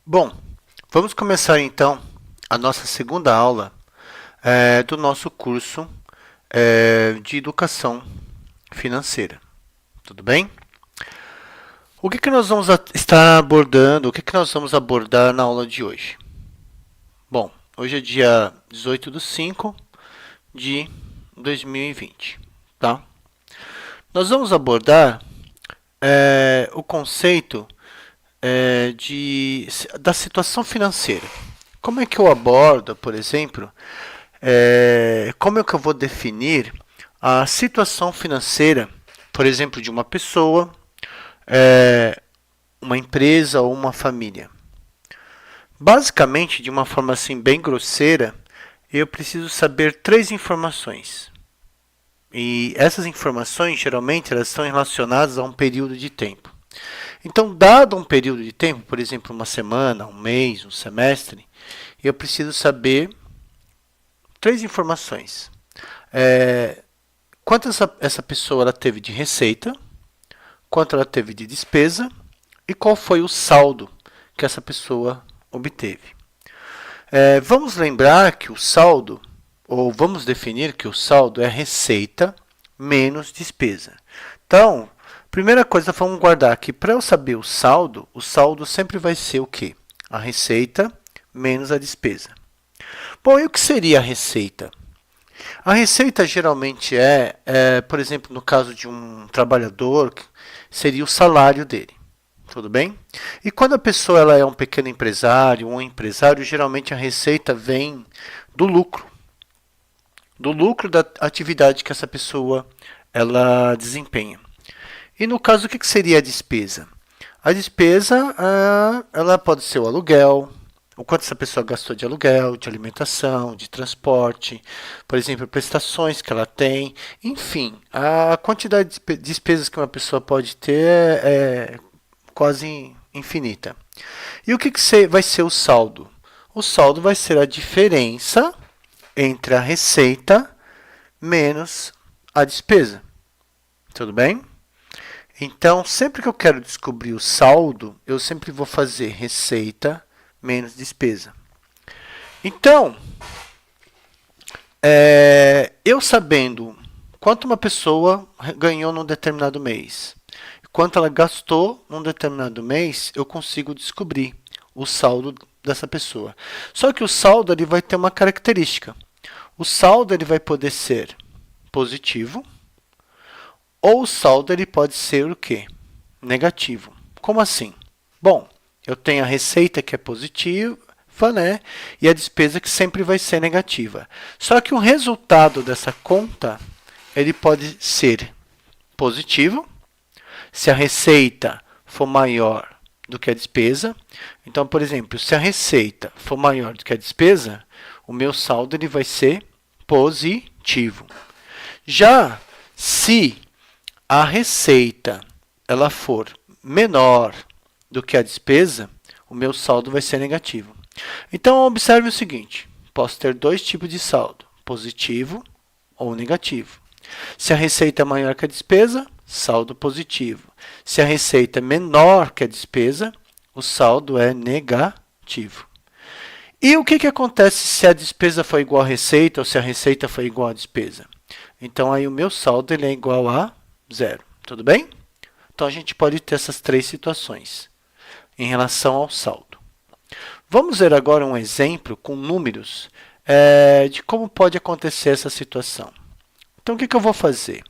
Bom, vamos começar então a nossa segunda aula do nosso curso de educação financeira. Tudo bem? O que nós vamos estar abordando? O que nós vamos abordar na aula de hoje? Bom, hoje é dia 18/5 de 2020, tá? Nós vamos abordar o conceito da situação financeira. Como é que eu abordo, por exemplo, como é que eu vou definir a situação financeira, por exemplo, de uma pessoa, uma empresa ou uma família? Basicamente, de uma forma assim bem grosseira, eu preciso saber três informações. E essas informações, geralmente, elas estão relacionadas a um período de tempo. Então, dado um período de tempo, por exemplo, uma semana, um mês, um semestre, eu preciso saber três informações. Quanto essa pessoa ela teve de receita, quanto ela teve de despesa e qual foi o saldo que essa pessoa obteve. Vamos lembrar que o saldo, ou vamos definir que o saldo é receita menos despesa. Então, primeira coisa, vamos guardar que para eu saber o saldo sempre vai ser o quê? A receita menos a despesa. Bom, e o que seria a receita? A receita geralmente por exemplo, no caso de um trabalhador, seria o salário dele. Tudo bem? E quando a pessoa ela é um pequeno empresário, um empresário, geralmente a receita vem do lucro. Do lucro da atividade que essa pessoa ela desempenha. E no caso, o que seria a despesa? A despesa ela pode ser o aluguel, o quanto essa pessoa gastou de aluguel, de alimentação, de transporte, por exemplo, prestações que ela tem, enfim, a quantidade de despesas que uma pessoa pode ter é quase infinita. E o que vai ser o saldo? O saldo vai ser a diferença entre a receita menos a despesa. Tudo bem? Então, sempre que eu quero descobrir o saldo, eu sempre vou fazer receita menos despesa. Então, eu sabendo quanto uma pessoa ganhou num determinado mês, quanto ela gastou num determinado mês, eu consigo descobrir o saldo dessa pessoa. Só que o saldo ele vai ter uma característica. O saldo ele vai poder ser positivo, ou o saldo ele pode ser o quê? Negativo. Como assim? Bom, eu tenho a receita que é positiva, né? E a despesa que sempre vai ser negativa. Só que o resultado dessa conta ele pode ser positivo, se a receita for maior do que a despesa. Então, por exemplo, se a receita for maior do que a despesa, o meu saldo ele vai ser positivo. Já se a receita ela for menor do que a despesa, o meu saldo vai ser negativo. Então, observe o seguinte, posso ter dois tipos de saldo, positivo ou negativo. Se a receita é maior que a despesa, saldo positivo. Se a receita é menor que a despesa, o saldo é negativo. E o que acontece se a despesa for igual à receita ou se a receita for igual à despesa? Então, aí o meu saldo ele é igual a zero. Tudo bem? Então, a gente pode ter essas três situações em relação ao saldo. Vamos ver agora um exemplo com números de como pode acontecer essa situação. Então, o que eu vou fazer?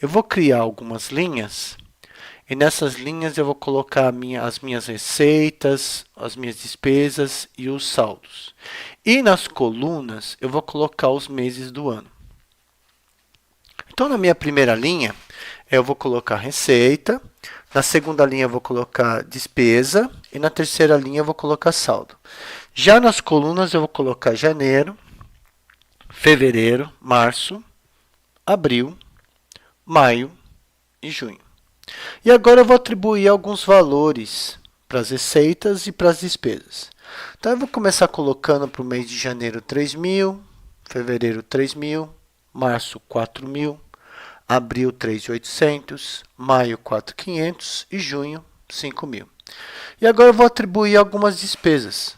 Eu vou criar algumas linhas e nessas linhas eu vou colocar as minhas receitas, as minhas despesas e os saldos. E nas colunas eu vou colocar os meses do ano. Então, na minha primeira linha, eu vou colocar receita, na segunda linha eu vou colocar despesa e na terceira linha eu vou colocar saldo. Já nas colunas eu vou colocar janeiro, fevereiro, março, abril, maio e junho. E agora eu vou atribuir alguns valores para as receitas e para as despesas. Então, eu vou começar colocando para o mês de janeiro 3.000, fevereiro 3.000, março 4.000, abril 3.800, maio 4.500 e junho 5.000. E agora eu vou atribuir algumas despesas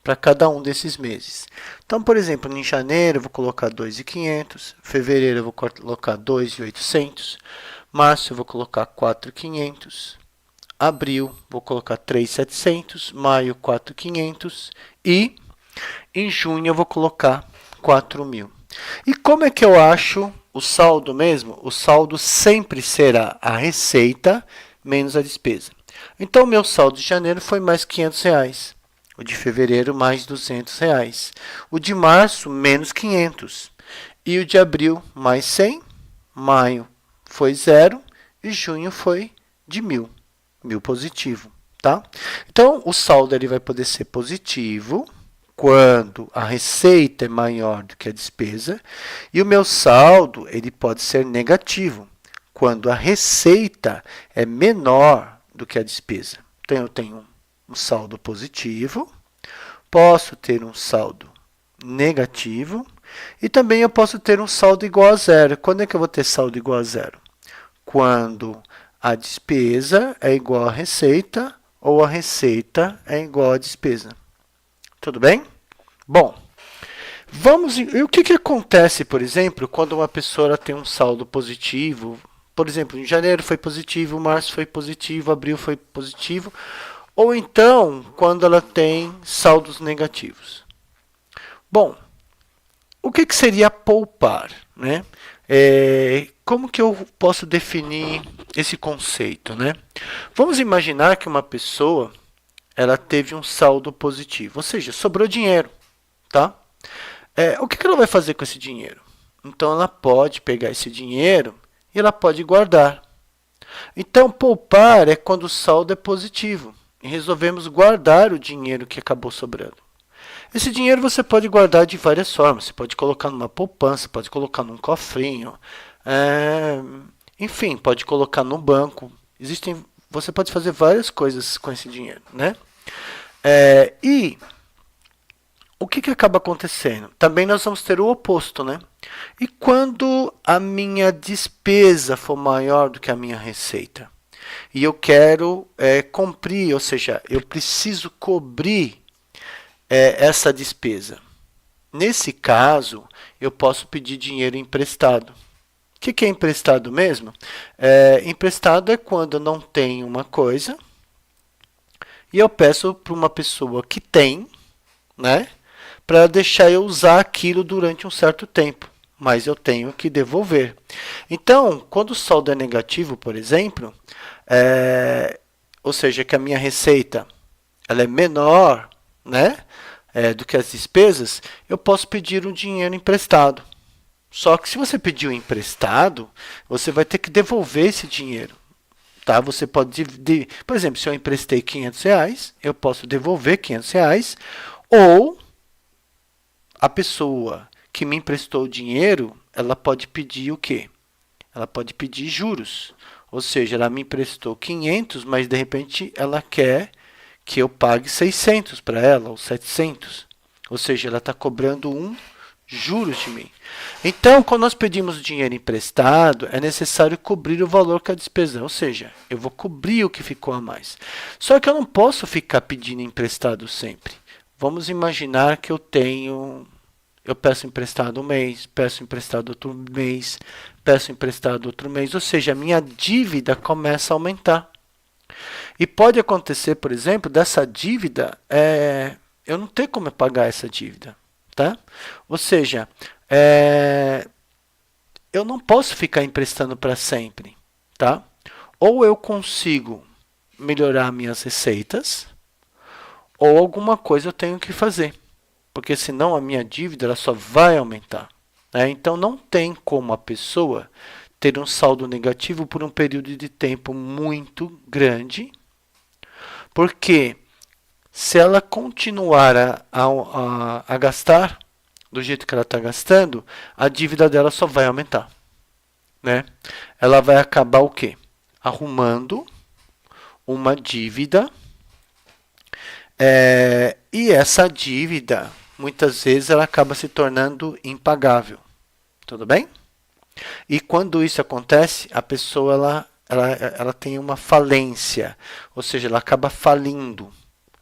para cada um desses meses. Então, por exemplo, em janeiro eu vou colocar 2.500, fevereiro eu vou colocar 2.800, março eu vou colocar 4.500, abril vou colocar 3.700, maio 4.500 e em junho eu vou colocar 4.000. E como é que eu acho o saldo mesmo? O saldo sempre será a receita menos a despesa. Então, o meu saldo de janeiro foi mais R$ 500. O de fevereiro, mais R$ 200. O de março, menos 500. E o de abril, mais 100. Maio foi 0. E junho foi de 1.000. 1.000 positivo, tá? Então, o saldo ele vai poder ser positivo quando a receita é maior do que a despesa. E o meu saldo ele pode ser negativo quando a receita é menor do que a despesa. Então, eu tenho um saldo positivo, posso ter um saldo negativo e também eu posso ter um saldo igual a zero. Quando é que eu vou ter saldo igual a zero? Quando a despesa é igual à receita ou a receita é igual à despesa. Tudo bem? Bom, e o que acontece, por exemplo, quando uma pessoa tem um saldo positivo? Por exemplo, em janeiro foi positivo, março foi positivo, abril foi positivo. Ou então, quando ela tem saldos negativos. Bom, o que seria poupar, né? Como que eu posso definir esse conceito, né? Vamos imaginar que uma pessoa ela teve um saldo positivo, ou seja, sobrou dinheiro, tá? O que ela vai fazer com esse dinheiro? Então, ela pode pegar esse dinheiro e ela pode guardar. Então, poupar é quando o saldo é positivo e resolvemos guardar o dinheiro que acabou sobrando. Esse dinheiro você pode guardar de várias formas. Você pode colocar numa poupança, pode colocar num cofrinho, enfim, pode colocar no banco. Você pode fazer várias coisas com esse dinheiro, né? E o que acaba acontecendo? Também nós vamos ter o oposto, né? E quando a minha despesa for maior do que a minha receita? E eu quero cumprir, ou seja, eu preciso cobrir essa despesa. Nesse caso, eu posso pedir dinheiro emprestado. O que é emprestado mesmo? Emprestado é quando eu não tenho uma coisa e eu peço para uma pessoa que tem, né, para deixar eu usar aquilo durante um certo tempo, mas eu tenho que devolver. Então, quando o saldo é negativo, por exemplo, ou seja, que a minha receita ela é menor, né, do que as despesas, eu posso pedir um dinheiro emprestado. Só que se você pediu emprestado, você vai ter que devolver esse dinheiro. Tá? Você pode, por exemplo, se eu emprestei R$ 500, eu posso devolver R$ 500, ou a pessoa que me emprestou o dinheiro, ela pode pedir o quê? Ela pode pedir juros. Ou seja, ela me emprestou 500, mas de repente ela quer que eu pague 600 para ela, ou 700. Ou seja, ela está cobrando juros de mim. Então, quando nós pedimos dinheiro emprestado, é necessário cobrir o valor que a despesa, ou seja, eu vou cobrir o que ficou a mais. Só que eu não posso ficar pedindo emprestado sempre. Vamos imaginar que eu peço emprestado um mês, peço emprestado outro mês, peço emprestado outro mês, ou seja, a minha dívida começa a aumentar. E pode acontecer, por exemplo, dessa dívida, eu não ter como pagar essa dívida. Tá? Ou seja, eu não posso ficar emprestando para sempre. Tá? Ou eu consigo melhorar minhas receitas, ou alguma coisa eu tenho que fazer. Porque senão a minha dívida ela só vai aumentar. Né? Então, não tem como a pessoa ter um saldo negativo por um período de tempo muito grande, porque se ela continuar a gastar do jeito que ela está gastando, a dívida dela só vai aumentar. Né? Ela vai acabar o quê? Arrumando uma dívida. E essa dívida, muitas vezes, ela acaba se tornando impagável. Tudo bem? E quando isso acontece, a pessoa ela ela tem uma falência, ou seja, ela acaba falindo.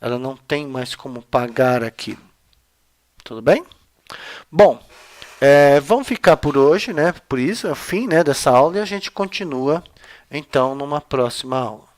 Ela não tem mais como pagar aquilo. Tudo bem? Bom, vamos ficar por hoje, né? Por isso, é o fim, né, dessa aula e a gente continua então numa próxima aula.